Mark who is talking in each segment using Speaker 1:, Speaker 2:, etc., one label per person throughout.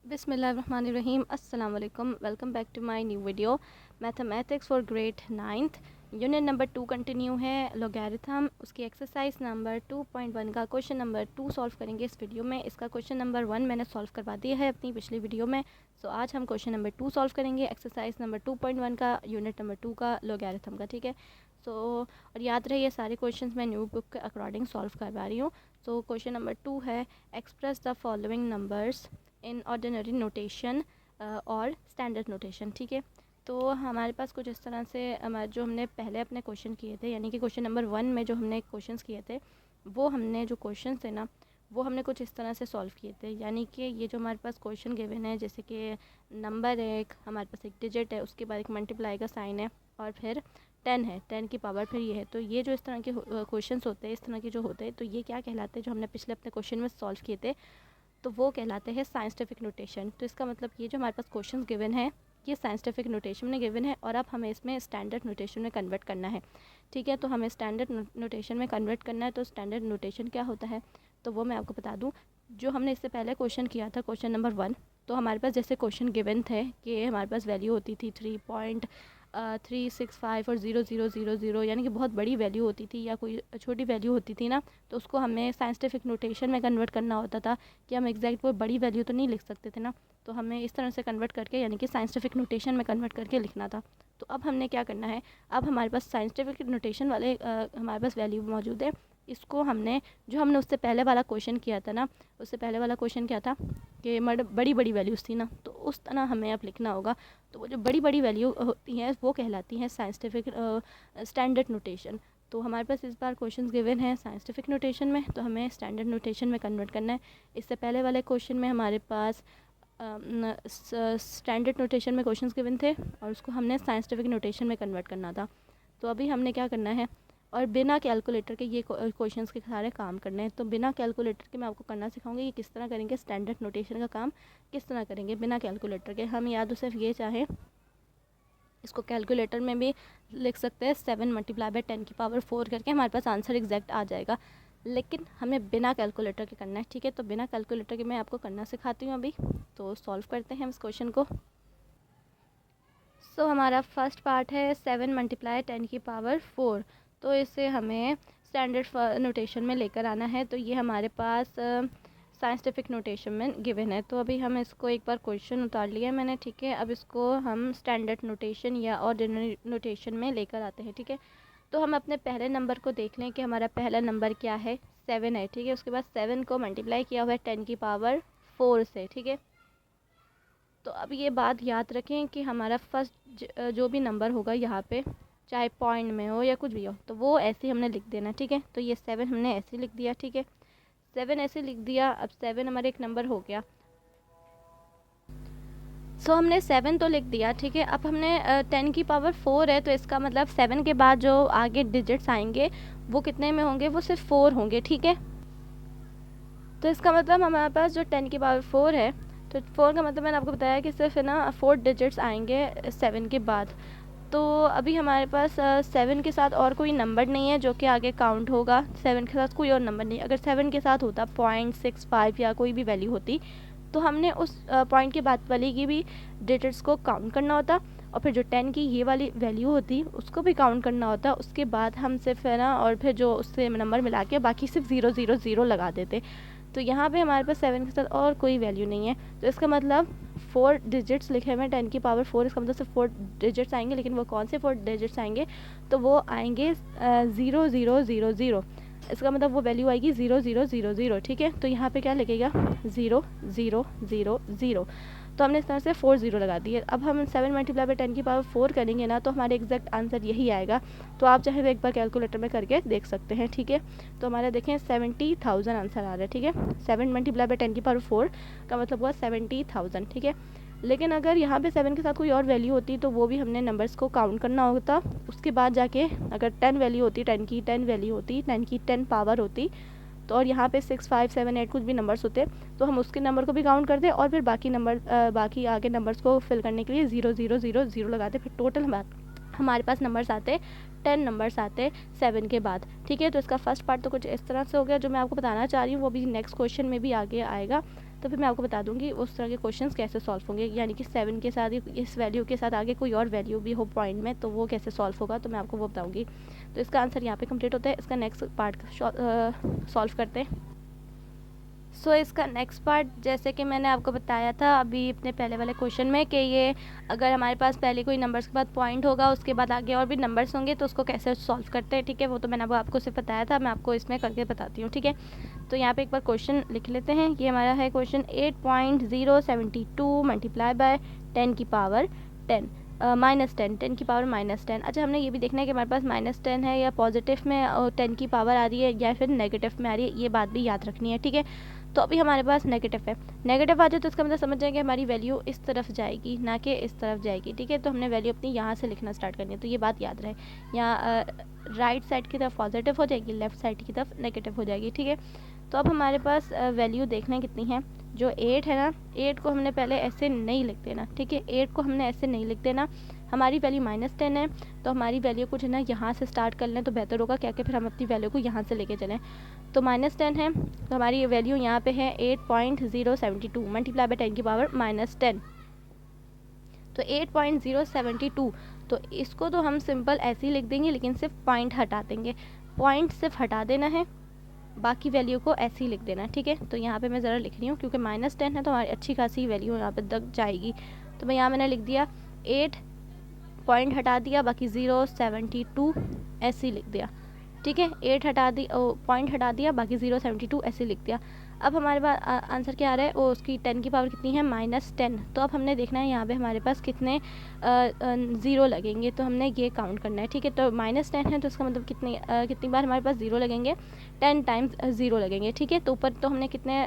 Speaker 1: बिस्मिल्लाहिर्रहमानिर्रहीम अस्सलाम वालेकुम। Welcome back to my new video mathematics for grade 9th। Unit number 2 continue है logarithm. उसकी एक्सरसाइज नंबर 2.1 का क्वेश्चन नंबर 2 सॉल्व करेंगे इस वीडियो में। इसका क्वेश्चन नंबर 1 मैंने सॉल्व करवा दिया है अपनी पिछली वीडियो में। सो आज हम क्वेश्चन नंबर 2 सॉल्व करेंगे एक्सरसाइज नंबर 2.1 का, यूनिट नंबर 2 का लॉगरिथम का। ठीक है। और याद रहे ये सारे क्वेश्चंस मैं न्यू बुक के अकॉर्डिंग सॉल्व करवा रही हूँ। सो क्वेश्चन नंबर 2 है express the following numbers in ordinary notation और स्टैंडर्ड नोटेशन। ठीक है। तो हमारे पास कुछ इस तरह से हमारे जो हमने पहले अपने क्वेश्चन किए थे, यानी कि क्वेश्चन नंबर 1 में जो हमने क्वेश्चंस किए थे, वो हमने जो क्वेश्चन थे ना, वो हमने कुछ इस तरह से सॉल्व किए थे। यानी कि ये जो हमारे पास क्वेश्चन गिवन है, जैसे कि नंबर है एक, हमारे पास एक डिजिट है, उसके बाद एक मल्टीप्लाई का साइन है और फिर 10 है, 10 की पावर फिर ये है। तो ये जो इस तरह के क्वेश्चंस होते हैं, इस तरह के जो होते हैं, तो ये क्या कहलाते हैं, जो हमने पिछले अपने क्वेश्चन में सॉल्व किए थे, तो वो कहलाते हैं साइंटिफिक नोटेशन। तो इसका मतलब ये जो हमारे पास क्वेश्चंस गिवन है, ये साइंटिफिक नोटेशन में गिवन है और अब हमें इसमें स्टैंडर्ड नोटेशन में कन्वर्ट करना है। ठीक है। तो हमें स्टैंडर्ड नोटेशन में कन्वर्ट करना है। तो स्टैंडर्ड नोटेशन क्या होता है, तो वो मैं आपको बता दूं। जो हमने इससे पहले क्वेश्चन किया था, क्वेश्चन नंबर 1, तो हमारे पास जैसे क्वेश्चन गिवन थे कि हमारे पास वैल्यू होती थी 3.365 और 0000, यानी कि बहुत बड़ी वैल्यू होती थी या कोई छोटी वैल्यू होती थी ना, तो उसको हमें साइंटिफिक नोटेशन में कन्वर्ट करना होता था कि हम एग्जैक्ट वो बड़ी वैल्यू तो नहीं लिख सकते थे ना, तो हमें इस तरह से कन्वर्ट करके, यानी कि साइंटिफिक नोटेशन में कन्वर्ट करके लिखना था। तो अब हमने क्या करना है, अब हमारे पास साइंटिफिक नोटेशन वाले हमारे पास वैल्यू मौजूद है। इसको हमने, जो हमने उससे पहले वाला क्वेश्चन किया था ना, उससे पहले वाला क्वेश्चन क्या था कि बड़ी बड़ी वैल्यूज़ थी ना, तो उस तरह हमें अब लिखना होगा। तो वो जो बड़ी बड़ी वैल्यू होती हैं वो कहलाती हैं साइंटिफिक स्टैंडर्ड नोटेशन। तो हमारे पास इस बार क्वेश्चंस गिवन हैं साइंटिफिक नोटेशन में, तो हमें स्टैंडर्ड नोटेशन में कन्वर्ट करना है। इससे पहले वाले क्वेश्चन में हमारे पास स्टैंडर्ड नोटेशन में क्वेश्चंस गिवन थे और उसको हमने साइंटिफिक नोटेशन में कन्वर्ट करना था। तो अभी हमने क्या करना है, और बिना कैलकुलेटर के ये क्वेश्चंस के सारे काम करने हैं। तो बिना कैलकुलेटर के मैं आपको करना सिखाऊंगी कि किस तरह करेंगे स्टैंडर्ड नोटेशन का काम, किस तरह करेंगे बिना कैलकुलेटर के। हम या तो सिर्फ ये चाहें, इसको कैलकुलेटर में भी लिख सकते हैं, 7 मल्टीप्लाई बाय 10 की पावर 4 करके हमारे पास आंसर एग्जैक्ट आ जाएगा, लेकिन हमें बिना कैलकुलेटर के करना है। ठीक है। तो बिना कैलकुलेटर के मैं आपको करना सिखाती हूँ अभी। तो सॉल्व करते हैं हम इस क्वेश्चन को। सो हमारा फर्स्ट पार्ट है 7 मल्टीप्लाई 10 की पावर 4। तो इसे हमें स्टैंडर्ड नोटेशन में लेकर आना है। तो ये हमारे पास साइंटिफिक नोटेशन में गिवन है। तो अभी हम इसको एक बार क्वेश्चन उतार लिया मैंने। ठीक है। अब इसको हम स्टैंडर्ड नोटेशन या ऑर्डिनरी नोटेशन में लेकर आते हैं। ठीक है। तो हम अपने पहले नंबर को देख लें कि हमारा पहला नंबर क्या है, 7 है। ठीक है। उसके बाद 7 को मल्टीप्लाई किया हुआ है 10 की पावर 4 से। ठीक है। तो अब ये बात याद रखें कि हमारा फर्स्ट जो भी नंबर होगा यहाँ पे, चाहे पॉइंट में हो या कुछ भी हो, तो वो ऐसे हमने लिख देना। ठीक है। तो ये 7 हमने ऐसे लिख दिया। ठीक है। 7 ऐसे लिख दिया। अब 7 हमारे एक नंबर हो गया। सो हमने 7 तो लिख दिया। ठीक है। अब हमने 10 की पावर 4 है, तो इसका मतलब 7 के बाद जो आगे डिजिट्स आएंगे वो कितने में होंगे, वो सिर्फ 4 होंगे। ठीक है। तो इसका मतलब हमारे पास जो 10 की पावर 4 है, तो 4 का मतलब मैंने आपको बताया कि सिर्फ है ना 4 डिजिट्स आएंगे 7 के बाद। तो अभी हमारे पास 7 के साथ और कोई नंबर नहीं है जो कि आगे काउंट होगा। 7 के साथ कोई और नंबर नहीं। अगर 7 के साथ होता 0.65 या कोई भी वैल्यू होती, तो हमने उस पॉइंट के बाद वाली की भी डिजिट्स को काउंट करना होता, और फिर जो 10 की ये वाली वैल्यू होती उसको भी काउंट करना होता। उसके बाद हम सिर्फ है ना, और फिर जो उससे नंबर मिला के बाकी सिर्फ 000 लगा देते। तो यहाँ पे हमारे पास 7 के साथ और कोई वैल्यू नहीं है। तो इसका मतलब 4 डिजिट्स लिखे हुए हैं 10 की पावर 4, इसका मतलब सिर्फ 4 डिजिट्स आएंगे। लेकिन वो कौन से 4 डिजिट्स आएंगे, तो वो आएंगे 0000। इसका मतलब वो वैल्यू आएगी 0000। ठीक है। तो यहाँ पे क्या लिखेगा 0000। तो हमने इस तरह से 4 0 लगा दिए। अब हम 7 मल्टीप्लाई बाई 10 की पावर 4 करेंगे ना, तो हमारे एग्जैक्ट आंसर यही आएगा। तो आप चाहे तो एक बार कैलकुलेटर में करके देख सकते हैं। ठीक है। तो हमारा देखें 70,000 आंसर आ रहा है। ठीक है। 7 मल्टीप्लाई बाई 10 की पावर 4 का मतलब हुआ 70,000। ठीक है। लेकिन अगर यहाँ पे 7 के साथ कोई और वैल्यू होती तो वो भी हमने नंबर्स को काउंट करना होता। उसके बाद जाके अगर 10 वैल्यू होती, 10 की 10 वैल्यू होती, 10 की 10 पावर होती, तो और यहाँ पे 6 5 7 8 कुछ भी नंबर्स होते, तो हम उसके नंबर को भी काउंट करते और फिर बाकी नंबर बाकी आगे नंबर्स को फिल करने के लिए 0000 लगाते। फिर टोटल हमारे पास नंबर्स आते 10 नंबर्स आते 7 के बाद। ठीक है। तो इसका फर्स्ट पार्ट तो कुछ इस तरह से हो गया जो मैं आपको बताना चाह रही हूँ, वो भी नेक्स्ट क्वेश्चन में भी आगे आएगा। तो फिर मैं आपको बता दूँगी उस तरह के क्वेश्चंस कैसे सॉल्व होंगे, यानी कि 7 के साथ इस वैल्यू के साथ आगे कोई और वैल्यू भी हो पॉइंट में, तो वो कैसे सॉल्व होगा, तो मैं आपको वो बताऊँगी। तो इसका आंसर यहाँ पे कंप्लीट होता है। इसका नेक्स्ट पार्ट सॉल्व करते हैं। सो इसका नेक्स्ट पार्ट, जैसे कि मैंने आपको बताया था अभी अपने पहले वाले क्वेश्चन में, कि ये अगर हमारे पास पहले कोई नंबर्स के बाद पॉइंट होगा, उसके बाद आगे और भी नंबर्स होंगे, तो उसको कैसे सॉल्व करते हैं, ठीक है। वो तो मैंने आपको सिर्फ बताया था, मैं आपको इसमें करके बताती हूँ, ठीक है। तो यहाँ पे एक बार क्वेश्चन लिख लेते हैं। ये हमारा है क्वेश्चन 8.072 मल्टीप्लाई बाय 10 की पावर 10 -10, 10 की पावर -10। अच्छा, हमने ये भी देखना है कि हमारे पास -10 है या पॉजिटिव में 10 की पावर आ रही है या फिर नेगेटिव में आ रही है, ये बात भी याद रखनी है, ठीक है। तो अभी हमारे पास नेगेटिव है, नेगेटिव आ जाए तो इसका मतलब समझ जाएंगे हमारी वैल्यू इस तरफ जाएगी, ना कि इस तरफ जाएगी, ठीक है। तो हमने वैल्यू अपनी यहाँ से लिखना स्टार्ट करनी है, तो ये बात याद रहे। यहाँ राइट साइड की तरफ पॉजिटिव हो जाएगी, लेफ़्ट साइड की तरफ नेगेटिव हो जाएगी, ठीक है। तो अब हमारे पास वैल्यू देखना कितनी है। जो 8 है ना, 8 को हमने पहले ऐसे नहीं लिख देना, ठीक है। 8 को हमने ऐसे नहीं लिख देना। हमारी वैल्यू -10 है, तो हमारी वैल्यू को जो है ना यहाँ से स्टार्ट कर लें तो बेहतर होगा, क्या कि फिर हम अपनी वैल्यू को यहाँ से लेके चलें। तो -10 है, तो हमारी वैल्यू यहाँ पे है 8.072 मल्टीप्लाई बाय 10 की पावर -10। तो 8.072, तो इसको तो हम सिंपल ऐसे ही लिख देंगे, लेकिन सिर्फ पॉइंट हटा देंगे। पॉइंट सिर्फ हटा देना है, बाकी वैल्यू को ऐसे ही लिख देना, ठीक है। तो यहाँ पे मैं ज़रा लिख रही हूँ, क्योंकि -10 है तो हमारी अच्छी खासी वैल्यू यहाँ पे तक जाएगी। तो मैं यहाँ मैंने लिख दिया 8, पॉइंट हटा दिया, बाकी 0.72 ऐसे ही लिख दिया, ठीक है। 8 हटा दी, पॉइंट हटा दिया, बाकी 0.72 ऐसे लिख दिया। अब हमारे पास आंसर क्या आ रहा है, वो उसकी 10 की पावर कितनी है, -10। तो अब हमने देखना है यहाँ पे हमारे पास कितने ज़ीरो लगेंगे, तो हमने ये काउंट करना है, ठीक है। तो -10 है, तो इसका मतलब कितनी बार हमारे पास ज़ीरो लगेंगे, 10 टाइम्स ज़ीरो लगेंगे, ठीक है। तो ऊपर तो हमने कितने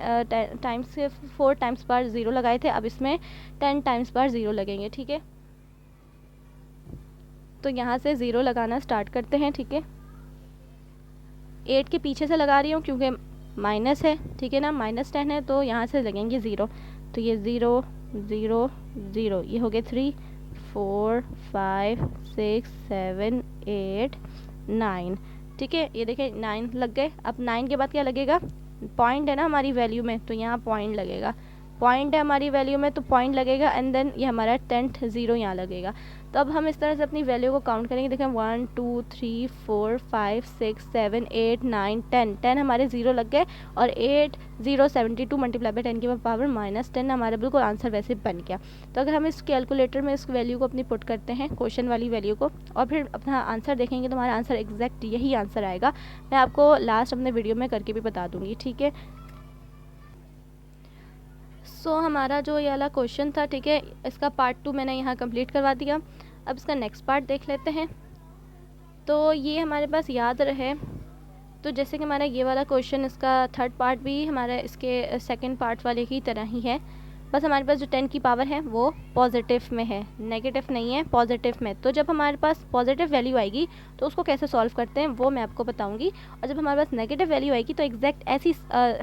Speaker 1: टाइम्स 4 टाइम्स बार ज़ीरो लगाए थे, अब इसमें 10 टाइम्स बार ज़ीरो लगेंगे, ठीक है। तो यहाँ से ज़ीरो लगाना स्टार्ट करते हैं, ठीक है। 8 के पीछे से लगा रही हूँ क्योंकि माइनस है, ठीक है ना, -10 है, तो यहाँ से लगेंगे ज़ीरो। तो ये 0 0 0, ये हो गए 3 4 5 6 7 8 9, ठीक है। ये देखें 9 लग गए। अब 9 के बाद क्या लगेगा, पॉइंट है ना हमारी वैल्यू में, तो यहाँ पॉइंट लगेगा। पॉइंट है हमारी वैल्यू में तो पॉइंट लगेगा, एंड देन ये हमारा 10th ज़ीरो यहाँ लगेगा। तो अब हम इस तरह से अपनी वैल्यू को काउंट करेंगे। देखें 1 2 3 4 5 6 7 8 9 10 हमारे ज़ीरो लग गए, और 8.072 मल्टीप्लाई बाय 10 की पावर -10 हमारा बिल्कुल आंसर वैसे बन गया। तो अगर हम इस कैलकुलेटर में इस वैल्यू को अपनी पुट करते हैं, क्वेश्चन वाली वैल्यू को, और फिर अपना आंसर देखेंगे, तो हमारा आंसर एग्जैक्ट यही आंसर आएगा। मैं आपको लास्ट अपने वीडियो में करके भी बता दूँगी, ठीक है। सो हमारा जो ये वाला क्वेश्चन था, ठीक है, इसका पार्ट 2 मैंने यहाँ कंप्लीट करवा दिया। अब इसका नेक्स्ट पार्ट देख लेते हैं। तो ये हमारे पास याद रहे, तो जैसे कि हमारा ये वाला क्वेश्चन, इसका थर्ड पार्ट भी हमारा इसके सेकंड पार्ट वाले की तरह ही है, बस हमारे पास जो 10 की पावर है वो पॉजिटिव में है, नेगेटिव नहीं है, पॉजिटिव में। तो जब हमारे पास पॉजिटिव वैल्यू आएगी तो उसको कैसे सॉल्व करते हैं वो मैं आपको बताऊँगी, और जब हमारे पास नेगेटिव वैल्यू आएगी तो एग्जैक्ट ऐसी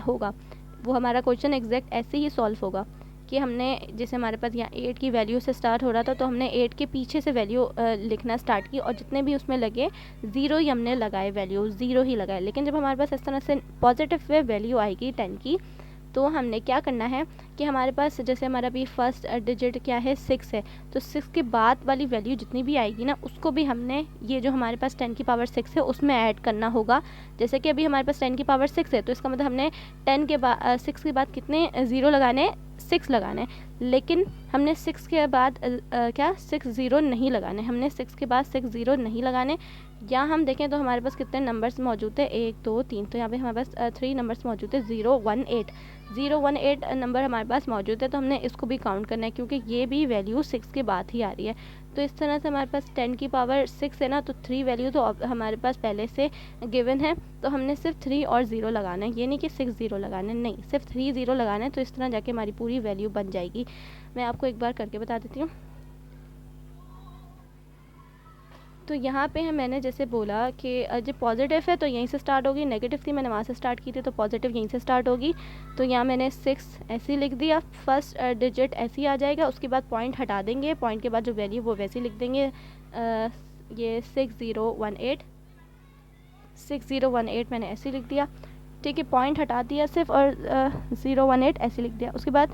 Speaker 1: होगा, वो हमारा क्वेश्चन एग्जैक्ट ऐसे ही सॉल्व होगा कि हमने, जैसे हमारे पास यहाँ 8 की वैल्यू से स्टार्ट हो रहा था, तो हमने 8 के पीछे से वैल्यू लिखना स्टार्ट की, और जितने भी उसमें लगे ज़ीरो ही हमने लगाए, वैल्यू ज़ीरो ही लगाए। लेकिन जब हमारे पास इस तरह से पॉजिटिव वे वैल्यू आएगी 10 की, तो हमने क्या करना है कि हमारे पास, जैसे हमारा भी फर्स्ट डिजिट क्या है, 6 है, तो 6 के बाद वाली वैल्यू जितनी भी आएगी ना, उसको भी हमने, ये जो हमारे पास 10 की पावर 6 है उसमें ऐड करना होगा। जैसे कि अभी हमारे पास 10 की पावर 6 है, तो इसका मतलब हमने 10 के बाद 6 के बाद कितने ज़ीरो लगाने, 6 लगाने। लेकिन हमने 6 के बाद क्या 6 ज़ीरो नहीं लगाने, हमने 6 के बाद 6 ज़ीरो नहीं लगाने। यहाँ हम देखें तो हमारे पास कितने नंबर्स मौजूद है, 1 2 3, तो यहाँ पे हमारे पास 3 नंबर्स मौजूद है, 018 नंबर हमारे पास मौजूद है। तो हमने इसको भी काउंट करना है, क्योंकि ये भी वैल्यू 6 के बाद ही आ रही है। तो इस तरह से हमारे पास 10 की पावर 6 है ना, तो 3 वैल्यू तो हमारे पास पहले से गिवन है, तो हमने सिर्फ 3 और ज़ीरो लगाना है, ये नहीं कि 6 ज़ीरो लगाना, नहीं, सिर्फ 3 ज़ीरो लगाना है। तो इस तरह जाके हमारी पूरी वैल्यू बन जाएगी। मैं आपको एक बार करके बता देती हूँ। तो यहाँ पे है, मैंने जैसे बोला कि जब पॉजिटिव है तो यहीं से स्टार्ट होगी, नेगेटिव थी मैंने वहाँ से स्टार्ट की थी, तो पॉजिटिव यहीं से स्टार्ट होगी। तो यहाँ मैंने 6 ऐसे ही लिख दिया, फर्स्ट डिजिट ऐसे ही आ जाएगा, उसके बाद पॉइंट हटा देंगे, पॉइंट के बाद जो वैल्यू वो वैसे ही लिख देंगे। ये 6018 मैंने ऐसे ही लिख दिया। ठीक है, पॉइंट हटा दिया सिर्फ और 018 ऐसे लिख दिया। उसके बाद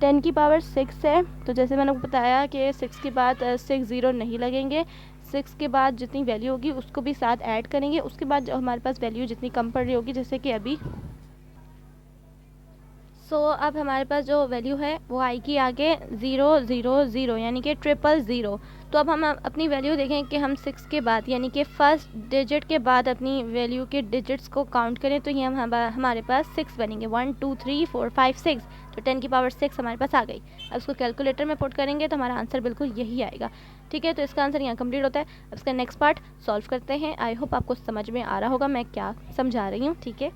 Speaker 1: 10 की पावर 6 है, तो जैसे मैंने आपको बताया कि 6 के बाद 6 ज़ीरो नहीं लगेंगे। 6 के बाद जितनी वैल्यू होगी उसको भी साथ ऐड करेंगे। उसके बाद जो हमारे पास वैल्यू जितनी कम पड़ रही होगी, जैसे कि अभी अब हमारे पास जो वैल्यू है वो आएगी आगे 000 यानी कि 000। तो अब हम अपनी वैल्यू देखें कि हम 6 के बाद यानी कि फर्स्ट डिजिट के बाद अपनी वैल्यू के डिजिट्स को काउंट करें तो ये हमारे पास 6 बनेंगे, 1 2 3 4 5 6। तो 10 की पावर 6 हमारे पास आ गई। अब इसको कैलकुलेटर में पुट करेंगे तो हमारा आंसर बिल्कुल यही आएगा। ठीक है, तो इसका आंसर यहाँ कंप्लीट होता है। अब इसका नेक्स्ट पार्ट सॉल्व करते हैं। आई होप आपको समझ में आ रहा होगा मैं क्या समझा रही हूँ। ठीक है,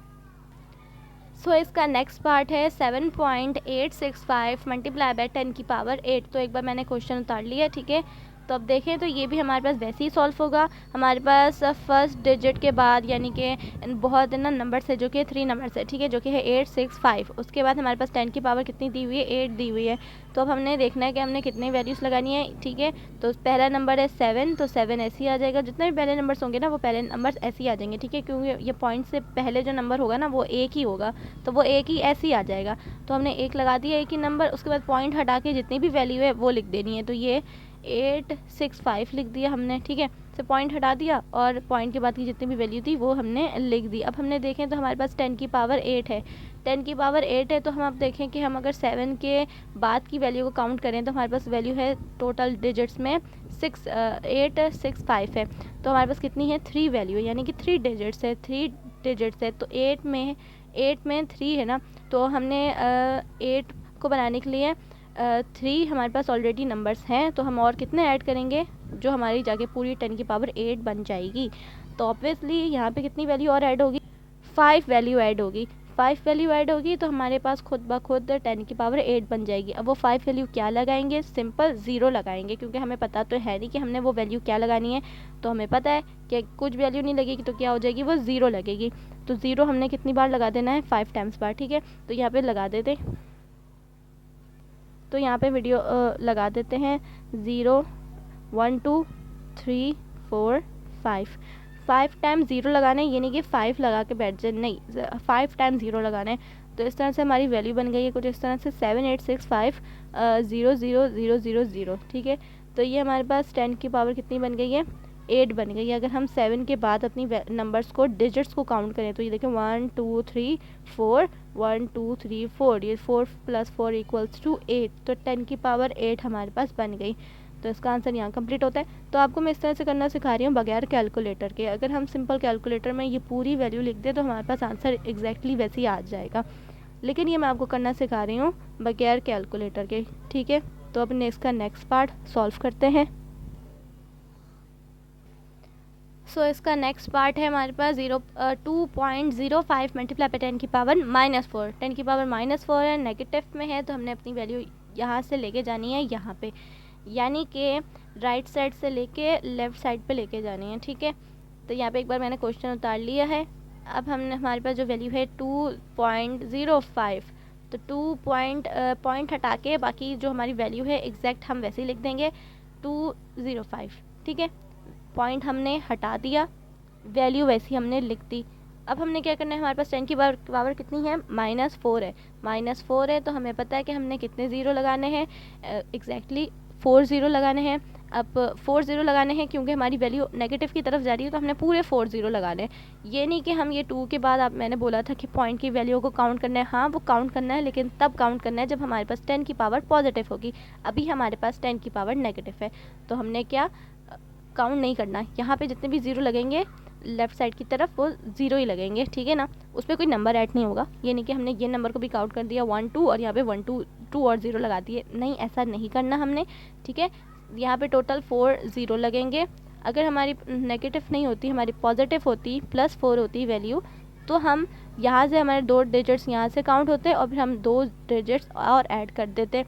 Speaker 1: इसका नेक्स्ट पार्ट है 7.865 मल्टीप्लाई बाय 10 की पावर 8। तो एक बार मैंने क्वेश्चन उतार लिया। ठीक है, तो अब देखें तो ये भी हमारे पास वैसे ही सॉल्व होगा। हमारे पास फर्स्ट डिजिट के बाद यानी कि बहुत ना नंबर्स है जो कि 3 नंबर्स है। ठीक है, जो कि है 865। उसके बाद हमारे पास 10 की पावर कितनी दी हुई है, 8 दी हुई है। तो अब हमने देखना है कि हमने कितनी वैल्यूज़ लगानी है। ठीक है, तो पहला नंबर है 7, तो 7 ऐसे ही आ जाएगा। जितने भी पहले नंबर्स होंगे ना वो पहले नंबर्स ऐसे ही आ जाएंगे। ठीक है, क्योंकि ये पॉइंट से पहले जो नंबर होगा ना वो एक ही होगा, तो वो एक ही ऐसे ही आ जाएगा। तो हमने एक लगा दिया, एक ही नंबर। उसके बाद पॉइंट हटा के जितनी भी वैल्यू है वो लिख देनी है। तो ये 865 लिख दिया हमने। ठीक है, तो पॉइंट हटा दिया और पॉइंट के बाद की जितनी भी वैल्यू थी वो हमने लिख दी। अब हमने देखें तो हमारे पास 10 की पावर 8 है। 10 की पावर 8 है, तो हम अब देखें कि हम अगर 7 के बाद की वैल्यू को काउंट करें तो हमारे पास वैल्यू है टोटल डिजिट्स में 865 है। तो हमारे पास कितनी है, 3 वैल्यू, यानी कि 3 डिजिट्स है। 3 डिजिट्स है तो 8 में 3 है ना। तो हमने 8 को बनाने के लिए 3 हमारे पास ऑलरेडी नंबर्स हैं, तो हम और कितने ऐड करेंगे जो हमारी जाके पूरी 10 की पावर 8 बन जाएगी। तो ऑब्वियसली यहाँ पे कितनी वैल्यू और ऐड होगी, 5 वैल्यू ऐड होगी। 5 वैल्यू ऐड होगी तो हमारे पास खुद ब खुद 10 की पावर 8 बन जाएगी। अब वो 5 वैल्यू क्या लगाएंगे, सिंपल 0 लगाएंगे, क्योंकि हमें पता तो है नहीं कि हमने वो वैल्यू क्या लगानी है। तो हमें पता है कि कुछ वैल्यू नहीं लगेगी तो क्या हो जाएगी, वो 0 लगेगी। तो 0 हमने कितनी बार लगा देना है, 5 टाइम्स बार। ठीक है, तो यहाँ पर लगा देते, तो यहाँ पे वीडियो लगा देते हैं 0 1 2 3 4 5। 5 टाइम 0 लगाना है, ये नहीं कि 5 लगा के बैठ जाए, नहीं, 5 टाइम 0 लगाना है। तो इस तरह से हमारी वैल्यू बन गई है कुछ इस तरह से 7865 00000। ठीक है, तो ये हमारे पास 10 की पावर कितनी बन गई है, 8 बन गई है। अगर हम 7 के बाद अपनी नंबर्स को डिजिट्स को काउंट करें तो ये देखें 1 2 3 4 1 2 3 4, ये 4 + 4 = 8। तो 10 की पावर 8 हमारे पास बन गई। तो इसका आंसर यहाँ कंप्लीट होता है। तो आपको मैं इस तरह से करना सिखा रही हूँ बगैर कैलकुलेटर के। अगर हम सिंपल कैलकुलेटर में ये पूरी वैल्यू लिख दें तो हमारे पास आंसर एग्जैक्टली वैसे ही आ जाएगा, लेकिन ये मैं आपको करना सिखा रही हूँ बगैर कैलकुलेटर के। ठीक है, तो अब इसका नेक्स्ट पार्ट सॉल्व करते हैं। इसका नेक्स्ट पार्ट है हमारे पास 2.05 मल्टीप्लाई बाय 10 की पावर -4। 10 की पावर -4 है, नेगेटिव में है, तो हमने अपनी वैल्यू यहाँ से लेके जानी है यहाँ पे, यानी कि राइट साइड से लेके लेफ़्ट साइड पे लेके जानी है। ठीक है, तो यहाँ पे एक बार मैंने क्वेश्चन उतार लिया है। अब हमने हमारे पास जो वैल्यू है 2.05, तो 2 पॉइंट हटा के बाकी जो हमारी वैल्यू है एग्जैक्ट हम वैसे ही लिख देंगे 205। ठीक है, पॉइंट हमने हटा दिया, वैल्यू वैसी हमने लिख दी। अब हमने क्या करना है, हमारे पास 10 की पावर कितनी है, -4 है। -4 है तो हमें पता है कि हमने कितने ज़ीरो लगाने हैं, एग्जैक्टली 4 ज़ीरो लगाने हैं। अब 4 ज़ीरो लगाने हैं क्योंकि हमारी वैल्यू नेगेटिव की तरफ जा रही है, तो हमने पूरे 4 ज़ीरो लगाने हैं। ये नहीं कि हम ये 2 के बाद, मैंने बोला था कि पॉइंट की वैल्यू को काउंट करना है, हाँ वो काउंट करना है, लेकिन तब काउंट करना है जब हमारे पास 10 की पावर पॉजिटिव होगी। अभी हमारे पास 10 की पावर नेगेटिव है, तो हमने क्या काउंट नहीं करना। यहाँ पे जितने भी ज़ीरो लगेंगे लेफ़्ट साइड की तरफ वो ज़ीरो ही लगेंगे। ठीक है ना, उस पर कोई नंबर ऐड नहीं होगा। ये नहीं कि हमने ये नंबर को भी काउंट कर दिया 1 2 और यहाँ पे 1 2 और ज़ीरो लगा दिए, नहीं, ऐसा नहीं करना हमने। ठीक है, यहाँ पे टोटल 4 ज़ीरो लगेंगे। अगर हमारी नेगेटिव नहीं होती, हमारी पॉजिटिव होती, +4 होती वैल्यू, तो हम यहाँ से हमारे 2 डिजिट्स यहाँ से काउंट होते और फिर हम 2 डिजिट्स और ऐड कर देते।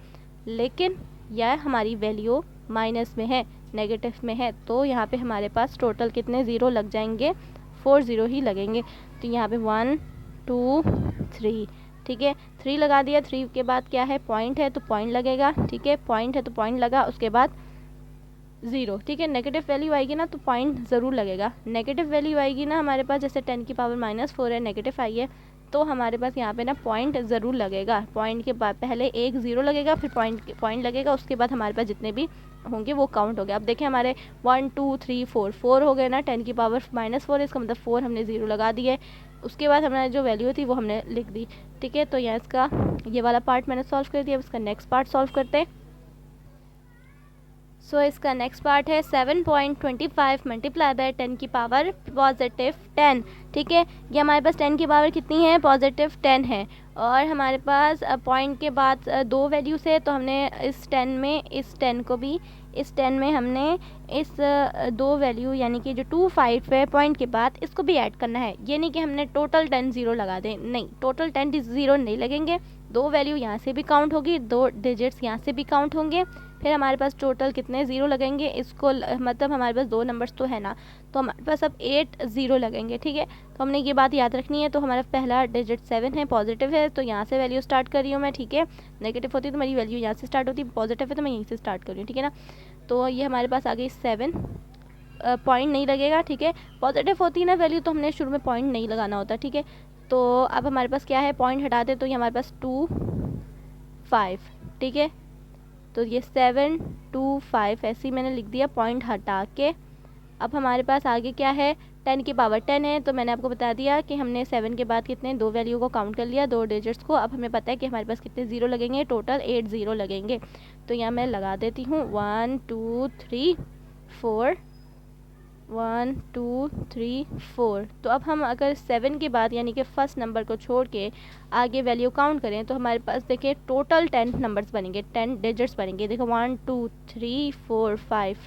Speaker 1: लेकिन यह हमारी वैल्यू माइनस में है, नेगेटिव में है, तो यहाँ पे हमारे पास टोटल कितने ज़ीरो लग जाएंगे, 4 ज़ीरो ही लगेंगे। तो यहाँ पे 1 2 3, ठीक है, 3 लगा दिया। 3 के बाद क्या है, पॉइंट है तो पॉइंट लगेगा। ठीक है, पॉइंट है तो पॉइंट लगा, उसके बाद 0। ठीक है, नेगेटिव वैल्यू आएगी ना तो पॉइंट ज़रूर लगेगा। नेगेटिव वैल्यू आएगी ना हमारे पास, जैसे 10 की पावर -4 है, नेगेटिव आई है, तो हमारे पास यहाँ पे ना पॉइंट ज़रूर लगेगा। पॉइंट के बाद पहले एक ज़ीरो लगेगा, फिर पॉइंट लगेगा, उसके बाद हमारे पास जितने भी होंगे वो काउंट हो गए। अब देखिए हमारे 1 2 3 4 हो गए ना, 10 की पावर -4, इसका मतलब 4 हमने ज़ीरो लगा दिए। उसके बाद हमारी जो वैल्यू थी वो हमने लिख दी, ठीक है। तो यहाँ इसका ये वाला पार्ट मैंने सॉल्व कर दिया। अब इसका नेक्स्ट पार्ट सॉल्व करते हैं। सो इसका नेक्स्ट पार्ट है 7.25 मल्टीप्लाई बाय 10 की पावर +10, ठीक है। ये हमारे पास 10 की पावर कितनी है, +10 है। और हमारे पास पॉइंट के बाद दो वैल्यूज़ है, तो हमने इस 10 में इस 10 को भी इस 10 में हमने इस दो वैल्यू यानी कि जो 25 है पॉइंट के बाद, इसको भी ऐड करना है। ये नहीं कि हमने टोटल 10 ज़ीरो लगा दें, नहीं, टोटल 10 ज़ीरो नहीं लगेंगे। दो वैल्यू यहाँ से भी काउंट होगी, दो डिजिट्स यहाँ से भी काउंट होंगे, फिर हमारे पास टोटल कितने ज़ीरो लगेंगे, इसको मतलब हमारे पास दो नंबर्स तो है ना, तो हमारे पास अब 8 ज़ीरो लगेंगे, ठीक है। तो हमने ये बात याद रखनी है। तो हमारा पहला डिजिट 7 है, पॉजिटिव है, तो यहाँ से वैल्यू स्टार्ट कर रही हूँ मैं, ठीक है। नेगेटिव होती है तो मेरी वैल्यू यहाँ से स्टार्ट होती है, पॉजिटिव है तो मैं यहीं से स्टार्ट कर रही हूँ, ठीक है ना। तो ये हमारे पास आ गई 7, पॉइंट नहीं लगेगा, ठीक है। पॉजिटिव होती है ना वैल्यू तो हमने शुरू में पॉइंट नहीं लगाना होता, ठीक है। तो अब हमारे पास क्या है, पॉइंट हटा दे तो ये हमारे पास 2 5, ठीक है। तो ये 7 2 5 ऐसे ही मैंने लिख दिया पॉइंट हटा के। अब हमारे पास आगे क्या है, 10 की पावर 10 है, तो मैंने आपको बता दिया कि हमने 7 के बाद कितने दो वैल्यू को काउंट कर लिया, दो डिजिट्स को। अब हमें पता है कि हमारे पास कितने ज़ीरो लगेंगे, टोटल 8 ज़ीरो लगेंगे। तो यहाँ मैं लगा देती हूँ 1 2 3 4, 1 2 3 4। तो अब हम अगर 7 के बाद यानी कि फर्स्ट नंबर को छोड़ के आगे वैल्यू काउंट करें तो हमारे पास देखिए टोटल 10 नंबर्स बनेंगे, 10 डिजिट्स बनेंगे। देखो 1 2 3 4 5,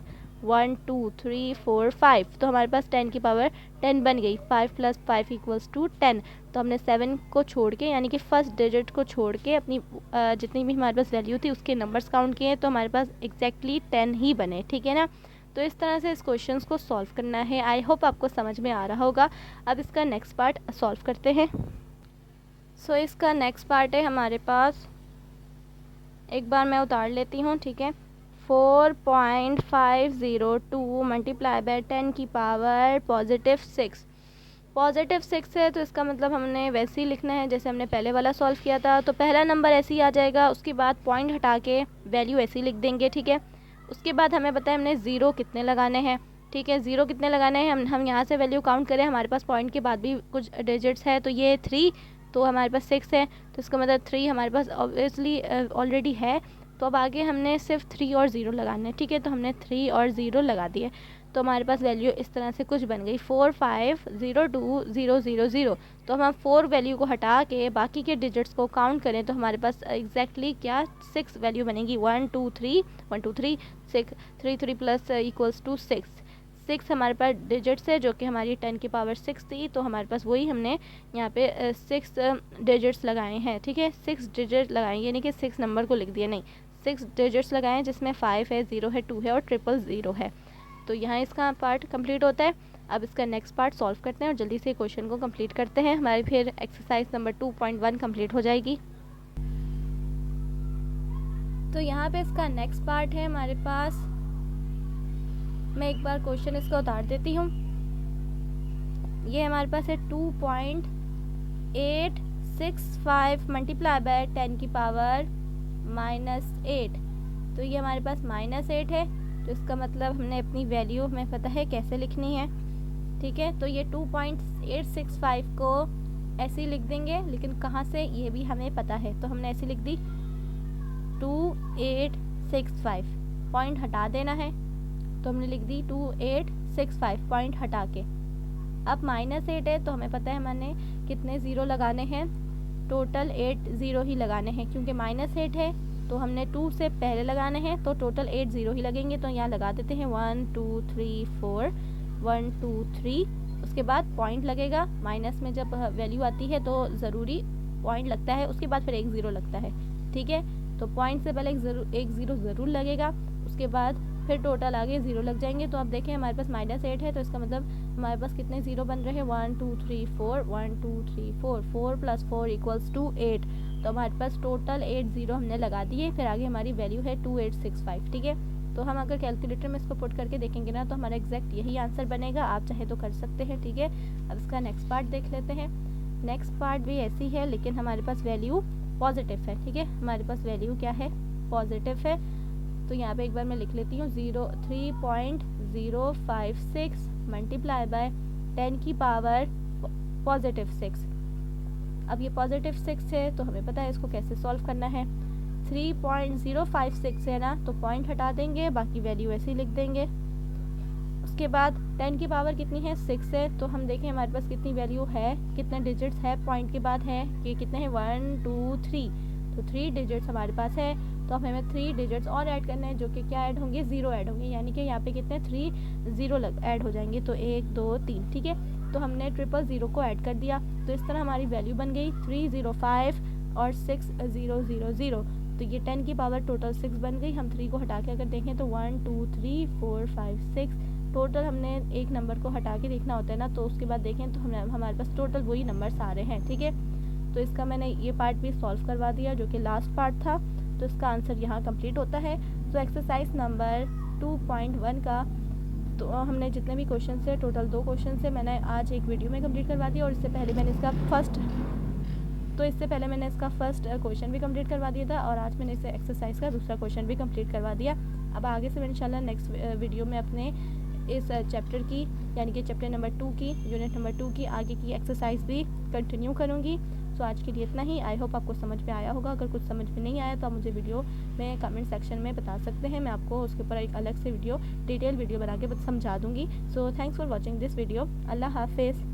Speaker 1: 1 2 3 4 5, तो हमारे पास 10 की पावर 10 बन गई। 5 + 5 = 10। तो हमने 7 को छोड़ के यानी कि फर्स्ट डिजिट को छोड़ के अपनी जितनी भी हमारे पास वैल्यू थी उसके नंबर्स काउंट किए, तो हमारे पास एग्जैक्टली 10 ही बने, ठीक है ना। तो इस तरह से इस क्वेश्चन को सॉल्व करना है। आई होप आपको समझ में आ रहा होगा। अब इसका नेक्स्ट पार्ट सॉल्व करते हैं। सो इसका नेक्स्ट पार्ट है हमारे पास, एक बार मैं उतार लेती हूँ, ठीक है। 4.502 मल्टीप्लाई बाय 10 की पावर +6। +6 है तो इसका मतलब हमने वैसे ही लिखना है जैसे हमने पहले वाला सॉल्व किया था। तो पहला नंबर ऐसे ही आ जाएगा, उसके बाद पॉइंट हटा के वैल्यू ऐसे ही लिख देंगे, ठीक है। उसके बाद हमें पता है हमने ज़ीरो कितने लगाने हैं, ठीक है। ज़ीरो कितने लगाने हैं, हम यहाँ से वैल्यू काउंट करें, हमारे पास पॉइंट के बाद भी कुछ डिजिट्स है, तो ये 3, तो हमारे पास 6 है, तो इसका मतलब 3 हमारे पास ऑब्वियसली ऑलरेडी है। तो अब आगे हमने सिर्फ 3 और 0 लगाना है, ठीक है। तो हमने 3 और 0 लगा दिए, तो हमारे पास वैल्यू इस तरह से कुछ बन गई 4502000। तो हम 4 वैल्यू को हटा के बाकी के डिजिट्स को काउंट करें तो हमारे पास एग्जैक्टली क्या 6 वैल्यू बनेगी। 1 2 3 1 2 3 6, 3 3 + = 6। 6 हमारे पास डिजिट्स है जो कि हमारी 10 की पावर 6 थी, तो हमारे पास वही हमने यहाँ पे 6 डिजिट्स लगाए हैं, ठीक है। 6 डिजिट लगाए, यानी कि 6 नंबर को लिख दिया, नहीं 6 डिजिट्स लगाए हैं जिसमें 5 है, 0 है, 2 है और 000 है। तो यहाँ इसका पार्ट कंप्लीट होता है। अब इसका नेक्स्ट पार्ट सॉल्व करते हैं और जल्दी से क्वेश्चन को कंप्लीट करते हैं। हमारी फिर एक्सरसाइज नंबर 2.1 कंप्लीट हो जाएगी। तो यहाँ पे इसका नेक्स्ट पार्ट है हमारे पास, मैं एक बार क्वेश्चन इसका उतार देती हूँ। ये हमारे पास है 2.865 मल्टीप्लाई बाय 10 की पावर -8। तो ये हमारे पास -8 है, तो इसका मतलब हमने अपनी वैल्यू हमें पता है कैसे लिखनी है, ठीक है। तो ये 2.865 को ऐसे ही लिख देंगे, लेकिन कहाँ से ये भी हमें पता है, तो हमने ऐसे लिख दी 2865, पॉइंट हटा देना है, तो हमने लिख दी 2865 पॉइंट हटा के। अब -8 है तो हमें पता है मैंने कितने ज़ीरो लगाने हैं, टोटल 8 ज़ीरो ही लगाने हैं, क्योंकि -8 है तो हमने 2 से पहले लगाने हैं, तो टोटल 8 ज़ीरो ही लगेंगे। तो यहाँ लगा देते हैं 1 2 3 4, 1 2 3, उसके बाद पॉइंट लगेगा। माइनस में जब वैल्यू आती है तो ज़रूरी पॉइंट लगता है, उसके बाद फिर 1 ज़ीरो लगता है, ठीक है। तो पॉइंट से पहले एक ज़ीरो ज़रूर लगेगा, उसके बाद फिर टोटल आगे ज़ीरो लग जाएंगे। तो अब देखें हमारे पास -8 है, तो इसका मतलब हमारे पास कितने ज़ीरो बन रहे हैं, 1 2 3 4, 1 2 3 4, 4 + 4 = 8। तो हमारे पास टोटल 8 ज़ीरो हमने लगा दिए, फिर आगे हमारी वैल्यू है 2865, ठीक है। तो हम अगर कैलकुलेटर में इसको पुट करके देखेंगे ना तो हमारा एग्जैक्ट यही आंसर बनेगा। आप चाहे तो कर सकते हैं, ठीक है। अब इसका नेक्स्ट पार्ट देख लेते हैं। नेक्स्ट पार्ट भी ऐसी है, लेकिन हमारे पास वैल्यू पॉजिटिव है, ठीक है, हमारे पास वैल्यू क्या है, पॉजिटिव है। तो यहाँ पे एक बार मैं लिख लेती हूँ 3.056 मल्टीप्लाई बाय 10 की पावर पॉजिटिव 6। अब ये पॉजिटिव 6 है तो हमें पता है इसको कैसे सॉल्व करना है। 3.056 है ना, तो पॉइंट हटा देंगे, बाकी वैल्यू ऐसे ही लिख देंगे। उसके बाद 10 की पावर कितनी है, 6 है, तो हम देखें हमारे पास कितनी वैल्यू है, कितने डिजिट्स है पॉइंट के बाद है कि कितने हैं, 1 2 3, तो 3 डिजिट्स हमारे पास है। तो अब हमें 3 डिजिट्स और ऐड करने हैं, जो कि क्या ऐड होंगे, 0 ऐड होंगे, यानी कि यहाँ पे कितने 3 0 ऐड हो जाएंगे, तो 1 2 3, ठीक है। तो हमने 000 को ऐड कर दिया, तो इस तरह हमारी वैल्यू बन गई 305 और 6000। तो ये 10 की पावर टोटल 6 बन गई। हम 3 को हटा के अगर देखें तो 1 2 3 4 5 6 टोटल, हमने एक नंबर को हटा के देखना होता है ना, तो उसके बाद देखें तो हमारे पास टोटल वही नंबर सारे हैं, ठीक है। तो इसका मैंने ये पार्ट भी सॉल्व करवा दिया, जो कि लास्ट पार्ट था, तो इसका आंसर यहाँ कंप्लीट होता है। तो एक्सरसाइज नंबर 2.1 का तो हमने जितने भी क्वेश्चन से, टोटल 2 क्वेश्चन से मैंने आज एक वीडियो में कंप्लीट करवा दिया, और इससे पहले मैंने इसका फर्स्ट क्वेश्चन भी कंप्लीट करवा दिया था, और आज मैंने इसे एक्सरसाइज का दूसरा क्वेश्चन भी कंप्लीट करवा दिया। अब आगे से मैं इंशाल्लाह नेक्स्ट वीडियो में अपने इस चैप्टर की, यानी कि चैप्टर नंबर 2 की, यूनिट नंबर 2 की आगे की एक्सरसाइज भी कंटिन्यू करूँगी। सो आज के लिए इतना ही। आई होप आपको समझ में आया होगा। अगर कुछ समझ में नहीं आया तो आप मुझे वीडियो में कमेंट सेक्शन में बता सकते हैं, मैं आपको उसके ऊपर एक अलग से डिटेल वीडियो बना के समझा दूँगी। So thanks for watching this video. अल्लाह हाफिज़।